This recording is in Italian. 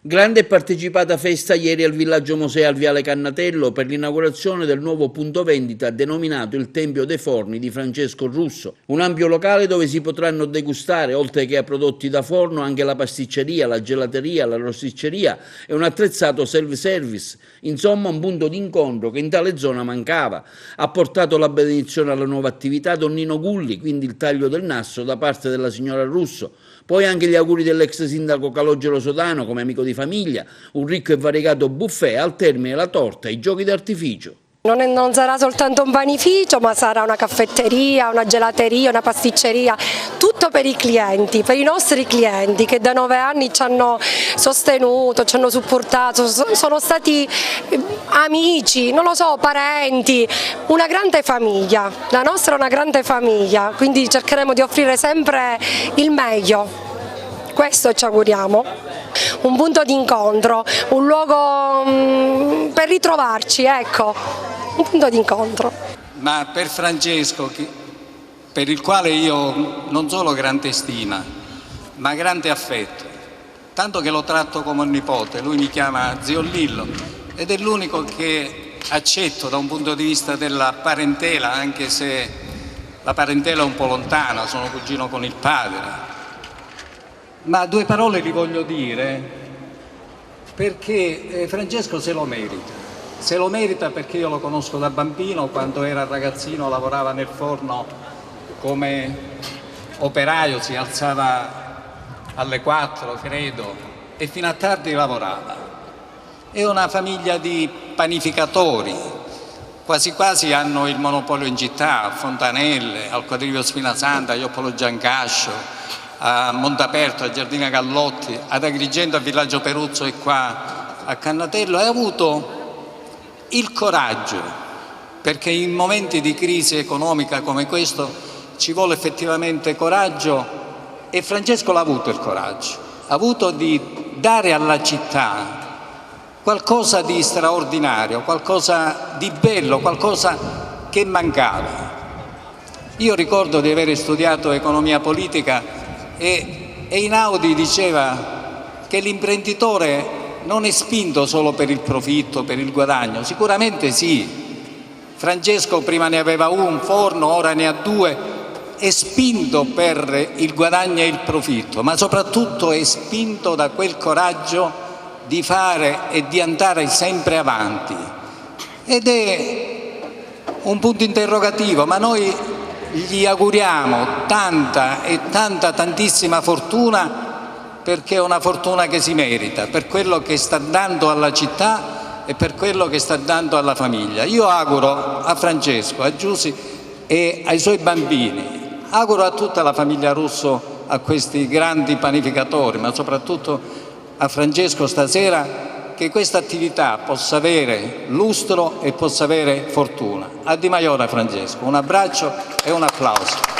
Grande e partecipata festa ieri al Villaggio Mosè al Viale Cannatello per l'inaugurazione del nuovo punto vendita denominato il Tempio dei Forni di Francesco Russo, un ampio locale dove si potranno degustare, oltre che a prodotti da forno, anche la pasticceria, la gelateria, la rosticceria e un attrezzato self-service, insomma un punto d'incontro che in tale zona mancava. Ha portato la benedizione alla nuova attività Don Nino Gulli, quindi il taglio del nastro da parte della signora Russo. Poi anche gli auguri dell'ex sindaco Calogero Sodano come amico di famiglia, un ricco e variegato buffet, al termine la torta e i giochi d'artificio. Non sarà soltanto un panificio, ma sarà una caffetteria, una gelateria, una pasticceria, tutto per i clienti, per i nostri clienti che da 9 anni ci hanno sostenuto, ci hanno supportato, sono stati amici, non lo so, parenti, una grande famiglia, la nostra è una grande famiglia, quindi cercheremo di offrire sempre il meglio, questo ci auguriamo. Un punto d'incontro, un luogo per ritrovarci, ecco, un punto d'incontro. Ma per Francesco, per il quale io non solo grande stima, ma grande affetto, tanto che lo tratto come un nipote, lui mi chiama zio Lillo ed è l'unico che accetto da un punto di vista della parentela, anche se la parentela è un po' lontana, sono cugino con il padre. Ma 2 parole li voglio dire perché Francesco se lo merita perché io lo conosco da bambino, quando era ragazzino lavorava nel forno come operaio, si alzava alle 4 credo e fino a tardi lavorava. È una famiglia di panificatori, quasi quasi hanno il monopolio in città, a Fontanelle, al Quadriglio Spinasanta, a Ioppolo Giancascio, a Montaperto, a Giardina Gallotti, ad Agrigento, a Villaggio Peruzzo e qua a Cannatello, ha avuto il coraggio, perché in momenti di crisi economica come questo ci vuole effettivamente coraggio e Francesco l'ha avuto il coraggio, ha avuto di dare alla città qualcosa di straordinario, qualcosa di bello, qualcosa che mancava. Io ricordo di aver studiato economia politica e Einaudi diceva che l'imprenditore non è spinto solo per il profitto, per il guadagno, sicuramente sì. Francesco prima ne aveva un forno, ora ne ha 2, è spinto per il guadagno e il profitto, ma soprattutto è spinto da quel coraggio di fare e di andare sempre avanti. Ed è un punto interrogativo, ma noi gli auguriamo tantissima fortuna, perché è una fortuna che si merita, per quello che sta dando alla città e per quello che sta dando alla famiglia. Io auguro a Francesco, a Giusy e ai suoi bambini, auguro a tutta la famiglia Russo, a questi grandi panificatori, ma soprattutto a Francesco stasera, che questa attività possa avere lustro e possa avere fortuna. A Di Maiora Francesco, un abbraccio e un applauso.